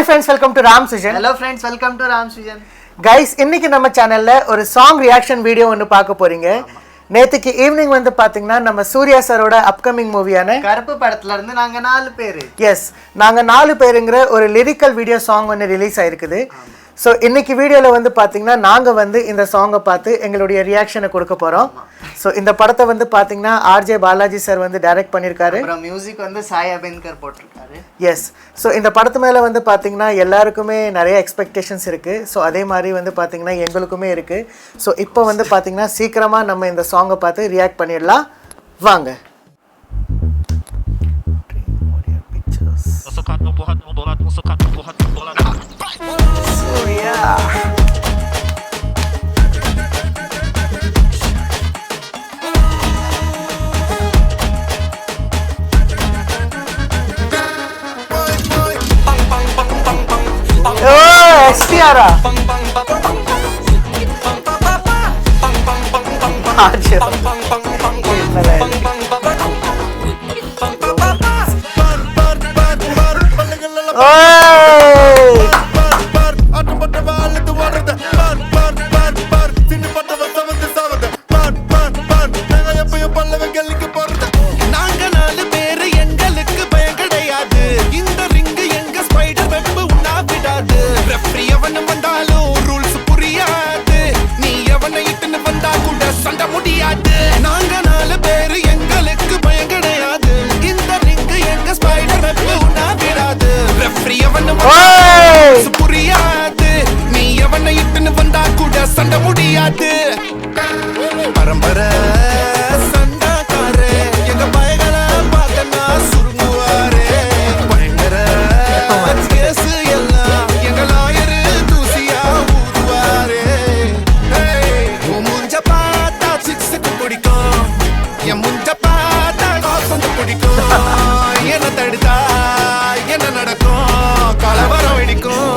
friends, welcome to Ram's Vision. Hello friends, welcome to Ram's Vision. Guys, இன்னைக்கு நம்ம சேனல்ல ஒரு சாங் ரியாக்ஷன் வீடியோ ஒன்னு பார்க்க போறீங்க. நேத்துக்கு ஈவினிங் வந்து பாத்தீங்கன்னா நம்ம சூர்யா சாரோட அப்கமிங் மூவியான கருப்பு படத்துல இருந்து நாங்க 4 பேர். எஸ், நாங்க 4 பேருங்கிற ஒரு லிரிக்கல் வீடியோ சாங் ஒன்னு ரிலீஸ் ஆயிருக்குது. ஸோ இன்னைக்கு வீடியோவில் வந்து பார்த்தீங்கன்னா நாங்கள் வந்து இந்த சாங்கை பார்த்து எங்களுடைய ரியாக்ஷனை கொடுக்க போகிறோம். ஸோ இந்த படத்தை வந்து பார்த்தீங்கன்னா ஆர்ஜே பாலாஜி சார் வந்து டைரக்ட் பண்ணியிருக்காரு. அப்புறம் மியூசிக் வந்து சாய் அபின்கர் போட்டிருக்காரு. எஸ், ஸோ இந்த படத்து மேலே வந்து பார்த்தீங்கன்னா எல்லாருக்குமே நிறைய எக்ஸ்பெக்டேஷன்ஸ் இருக்குது. ஸோ அதே மாதிரி வந்து பார்த்தீங்கன்னா எங்களுக்குமே இருக்குது. ஸோ இப்போ வந்து பார்த்தீங்கன்னா சீக்கிரமாக நம்ம இந்த சாங்கை பார்த்து ரியாக்ட் பண்ணிடலாம். வாங்க. STR பரம்பரை சண்டாக்காரே எங்க பயகளை பார்த்தனா சுருங்குவாரே பயங்கர கேசு எல்லாம் எங்க லாயரு தூசியா ஊதுவாரே முஞ்ச பார்த்தா சிக்ஸுக்கு பிடிக்கும் என் முஞ்ச பார்த்தா காசு பிடிக்கும் என்ன தடுத்தா என்ன நடக்கும் கலவரம் வெடிக்கும்.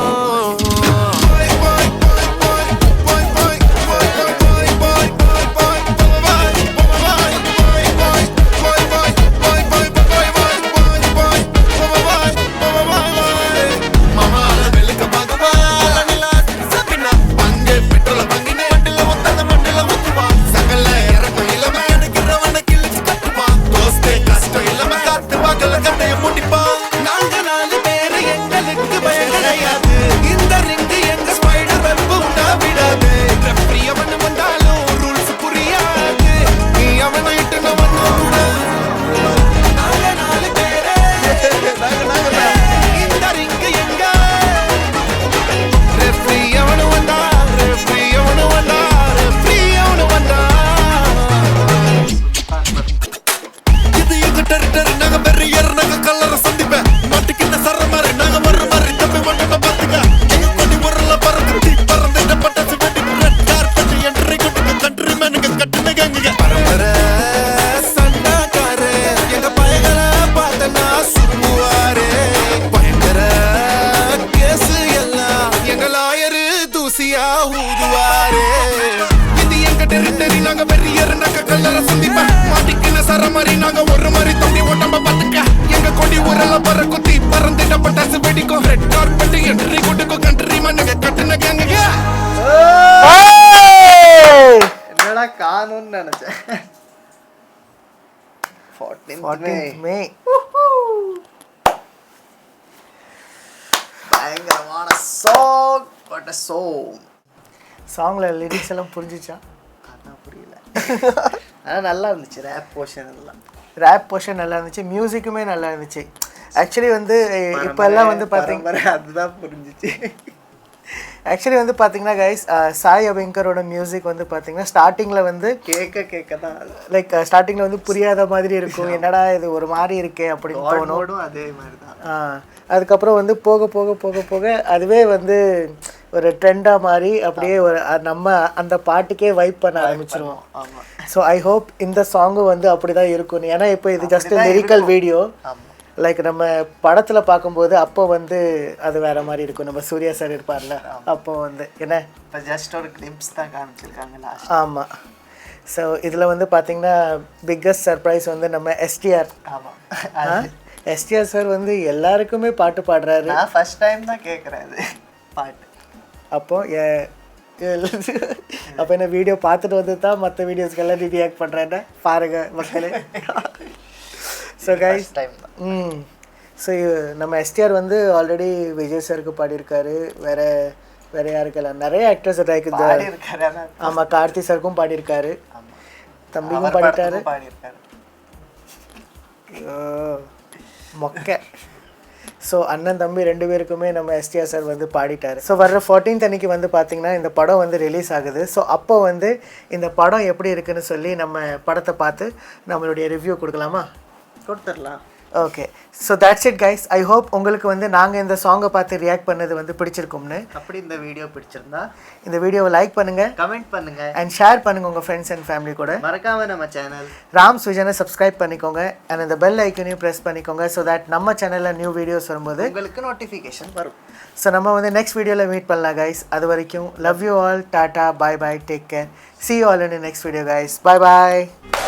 என்னடா காணும்னு நினைச்சேன். 14th May பயங்கரமான சாங். What a song. சாங்ல லிரிக்ஸ் எல்லாம் புரிஞ்சிச்சா? அதான் புரியல. ஆனால் நல்லா இருந்துச்சு. ரேப் போர்ஷன் நல்லா இருந்துச்சு. மியூசிக்குமே நல்லா இருந்துச்சு. ஆக்சுவலி வந்து இப்போ எல்லாம் வந்து பார்த்தீங்கன்னா அதுதான் புரிஞ்சிச்சு. ஆக்சுவலி வந்து பார்த்தீங்கன்னா கைஸ், சாய் அபிங்கரோட மியூசிக் வந்து பார்த்தீங்கன்னா ஸ்டார்டிங்கில் வந்து கேட்க தான் லைக் ஸ்டார்டிங்கில் வந்து புரியாத மாதிரி இருக்கும். என்னடா இது ஒரு மாதிரி இருக்கே அப்படின்னு தோணும். அதே மாதிரி தான். அதுக்கப்புறம் வந்து போக போக போக போக அதுவே வந்து ஒரு ட்ரெண்டாக மாதிரி அப்படியே ஒரு நம்ம அந்த பாட்டுக்கே வைப் பண்ண ஆரம்பிச்சிருவோம். ஸோ ஐ ஹோப் இந்த சாங்கும் வந்து அப்படி தான் இருக்கும். ஏன்னா இப்போ இது ஜஸ்ட் லிரிக்கல் வீடியோ. லைக் நம்ம படத்தில் பார்க்கும்போது அப்போ வந்து அது வேற மாதிரி இருக்கும். நம்ம சூர்யா சார் இருப்பார்ல, அப்போ வந்து என்ன ஜஸ்ட் ஒரு கிளிப்ஸ் தான் காமிச்சிருக்காங்களா. ஆமாம். ஸோ இதில் வந்து பார்த்தீங்கன்னா பிக்கஸ்ட் சர்ப்ரைஸ் வந்து நம்ம எஸ்டிஆர். ஆமாம், எஸ்டிஆர் சார் வந்து எல்லாருக்குமே பாட்டு பாடுறாரு. நான் ஃபர்ஸ்ட் டைம் தான் கேட்குறேன் அது பாட்டு. அப்போ அப்போ என்ன வீடியோ பார்த்துட்டு வந்து தான் மற்ற வீடியோஸ்க்கெல்லாம் நீ ரியாக்ட் பண்ணுறேன்னா பாருங்க மக்களே. ஸோ கைஸ் டைம் தான். ஸோ நம்ம எஸ்டிஆர் வந்து ஆல்ரெடி விஜய் சாருக்கு பாடியிருக்காரு, வேற யாருக்கெல்லாம் நிறைய ஆக்டர்ஸ் இருக்குது. பாடியிருக்காரு. ஆமாம், கார்த்தி சாருக்கும் பாடியிருக்காரு, தம்பிக்கும் பாடிட்டாரு. பாடியிருக்காரு மொக்க. ஸோ அண்ணன் தம்பி 2 பேருக்குமே நம்ம எஸ்டிஆர் சார் வந்து பாடிட்டார். ஸோ வர்ற 14th அன்னைக்கு வந்து பார்த்திங்கன்னா இந்த படம் வந்து ரிலீஸ் ஆகுது. ஸோ அப்போ வந்து இந்த படம் எப்படி இருக்குன்னு சொல்லி நம்ம படத்தை பார்த்து நம்மளுடைய ரிவ்யூ கொடுக்கலாமா? கொடுத்துடலாம். Okay, so that's it guys. I hope உங்களுக்கு வந்து நாங்கள் இந்த சாங்கை பார்த்து ரியாக்ட் பண்ணது வந்து பிடிச்சிருக்கும்னு. அப்படி இந்த வீடியோ பிடிச்சிருந்தா இந்த வீடியோவை லைக் பண்ணுங்கள், கமெண்ட் பண்ணுங்க அண்ட் ஷேர் பண்ணுங்கள் உங்கள் ஃப்ரெண்ட்ஸ் அண்ட் ஃபேமிலி கூட. மறக்காம நம்ம சேனல் ராம் சுஜனை சப்ஸ்கிரைப் பண்ணிக்கோங்க, அண்ட் இந்த பெல் ஐக்கனையும் ப்ரெஸ் பண்ணிக்கோங்க. ஸோ தட் நம்ம சேனலில் நியூ வீடியோஸ் வரும்போது உங்களுக்கு நோட்டிஃபிகேஷன் வரும். ஸோ நம்ம வந்து நெக்ஸ்ட் வீடியோவில் மீட் பண்ணலாம் கைஸ். அது வரைக்கும் love you all, tata, bye bye, take care, see you all in the next video guys, bye bye.